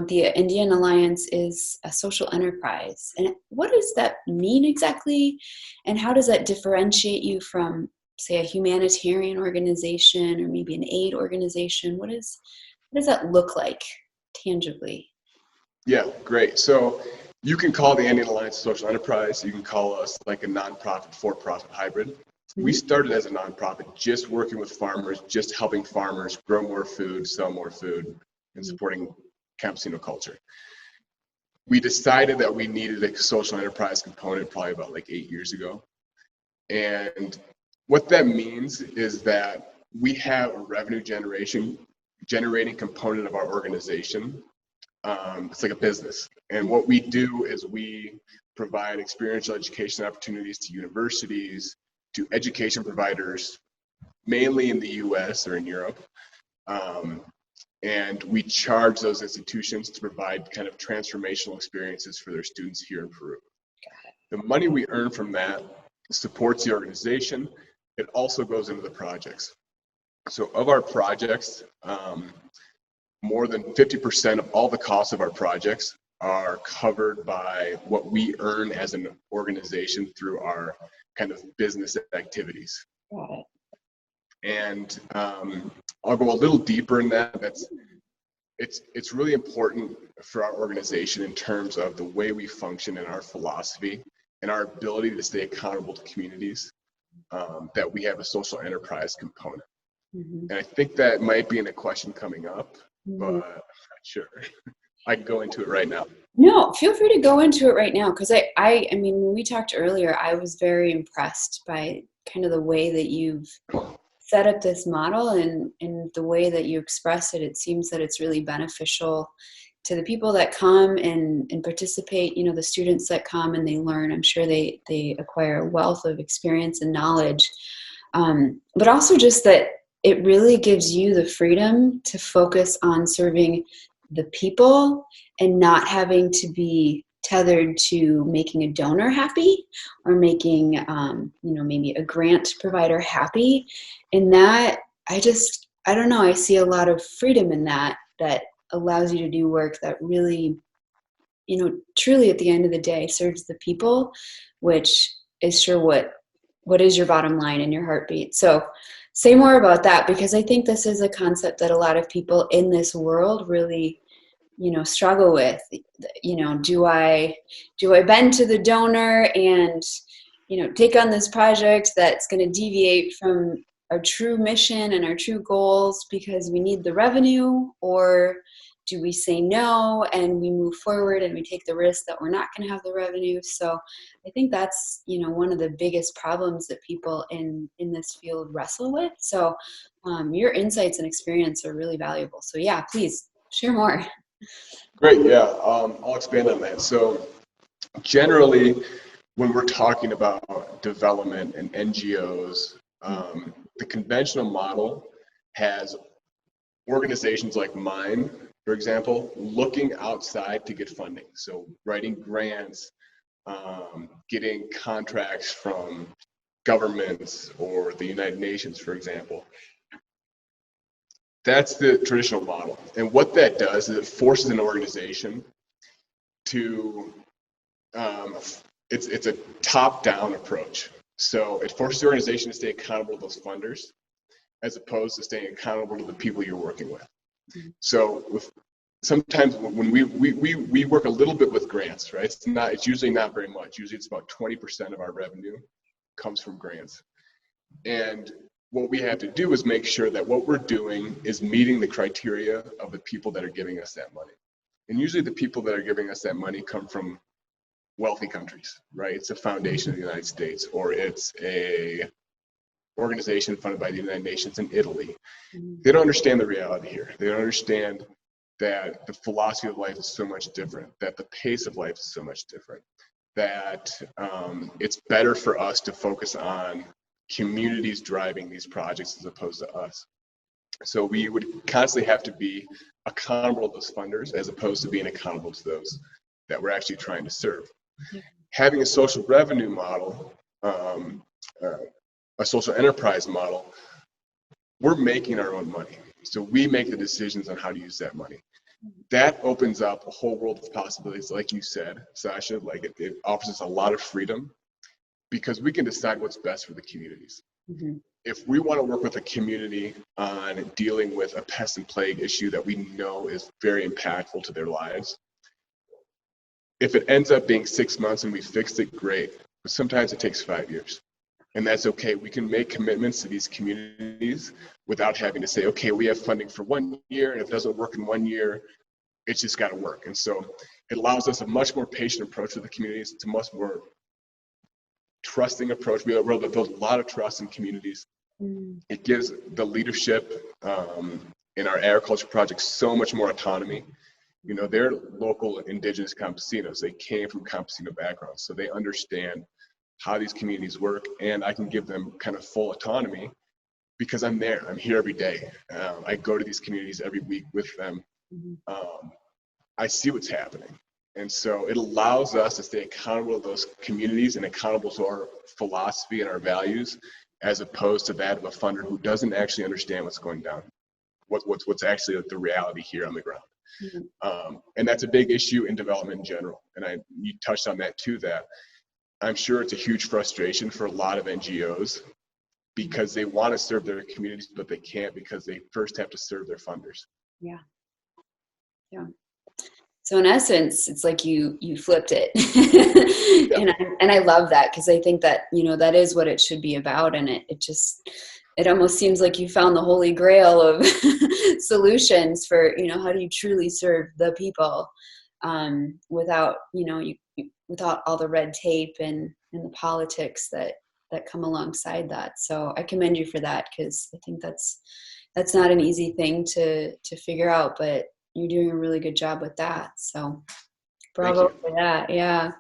the Andean Alliance is a social enterprise. And what does that mean exactly? And how does that differentiate you from, say, a humanitarian organization or maybe an aid organization? What does that look like tangibly? Yeah, great. So you can call the Andean Alliance a social enterprise. You can call us like a nonprofit, for-profit hybrid. We started as a nonprofit, just working with farmers, just helping farmers grow more food, sell more food, and supporting campesino culture. We decided that we needed a social enterprise component probably about like 8 years ago. And what that means is that we have a revenue generating component of our organization. It's like a business. And what we do is we provide experiential education opportunities to universities, to education providers, mainly in the US or in Europe. And we charge those institutions to provide kind of transformational experiences for their students here in Peru. The money we earn from that supports the organization. It also goes into the projects. So of our projects, more than 50% of all the costs of our projects are covered by what we earn as an organization through our kind of business activities. Got it. And I'll go a little deeper in that. It's really important for our organization in terms of the way we function and our philosophy and our ability to stay accountable to communities, that we have a social enterprise component. And I think that might be in a question coming up, but I'm not sure. I can go into it right now. No, feel free to go into it right now, because I mean, when we talked earlier, I was very impressed by kind of the way that you've set up this model and the way that you express it. It seems that it's really beneficial to the people that come and participate, the students that come and they learn. I'm sure they acquire a wealth of experience and knowledge, but also just that it really gives you the freedom to focus on serving the people and not having to be tethered to making a donor happy or making, maybe a grant provider happy. And that, I don't know, I see a lot of freedom in that allows you to do work that really, truly at the end of the day serves the people, which is sure what is your bottom line and your heartbeat. So say more about that, because I think this is a concept that a lot of people in this world really, struggle with. Do I bend to the donor and, take on this project that's going to deviate from our true mission and our true goals because we need the revenue? Or do we say no and we move forward and we take the risk that we're not going to have the revenue? So I think that's, one of the biggest problems that people in this field wrestle with. So your insights and experience are really valuable. So yeah, please share more. Great, yeah, I'll expand on that. So generally, when we're talking about development and NGOs, the conventional model has organizations like mine, for example, looking outside to get funding. So writing grants, getting contracts from governments or the United Nations, for example. That's the traditional model. And what that does is it forces an organization to, it's a top-down approach. So it forces the organization to stay accountable to those funders as opposed to staying accountable to the people you're working with. So sometimes when we work a little bit with grants, right? It's usually not very much. Usually it's about 20% of our revenue comes from grants. And what we have to do is make sure that what we're doing is meeting the criteria of the people that are giving us that money. And usually the people that are giving us that money come from wealthy countries, right? It's a foundation of the United States, or it's a organization funded by the United Nations in Italy. They don't understand the reality here. They don't understand that the philosophy of life is so much different, that the pace of life is so much different, that it's better for us to focus on communities driving these projects as opposed to us. So we would constantly have to be accountable to those funders as opposed to being accountable to those that we're actually trying to serve. Having a social revenue model, a social enterprise model, we're making our own money. So we make the decisions on how to use that money. that opens up a whole world of possibilities, like you said, Sasha. Like it offers us a lot of freedom because we can decide what's best for the communities. Mm-hmm. If we want to work with a community on dealing with a pest and plague issue that we know is very impactful to their lives, if it ends up being 6 months and we fixed it, great. But sometimes it takes 5 years. And that's okay. We can make commitments to these communities without having to say, okay, we have funding for 1 year, and if it doesn't work in 1 year, it's just got to work. And so it allows us a much more patient approach to the communities. It's a much more trusting approach. We're able to build a lot of trust in communities. It gives the leadership in our agriculture projects so much more autonomy. You know, they're local indigenous campesinos. They came from campesino backgrounds, so they understand how these communities work, and I can give them kind of full autonomy because I'm there. I'm here every day. I go to these communities every week with them. I see what's happening. And so it allows us to stay accountable to those communities and accountable to our philosophy and our values, as opposed to that of a funder who doesn't actually understand what's going down, what's actually the reality here on the ground. And that's a big issue in development in general. And you touched on that too, that I'm sure it's a huge frustration for a lot of NGOs because they want to serve their communities, but they can't because they first have to serve their funders. Yeah. Yeah. So in essence, it's like you flipped it. And I love that, because I think that, you know, that is what it should be about. And it almost seems like you found the holy grail of solutions for, you know, how do you truly serve the people without, you know, without all the red tape and the politics that come alongside that. So I commend you for that, because I think that's not an easy thing to figure out, but you're doing a really good job with that. So bravo for that. Yeah.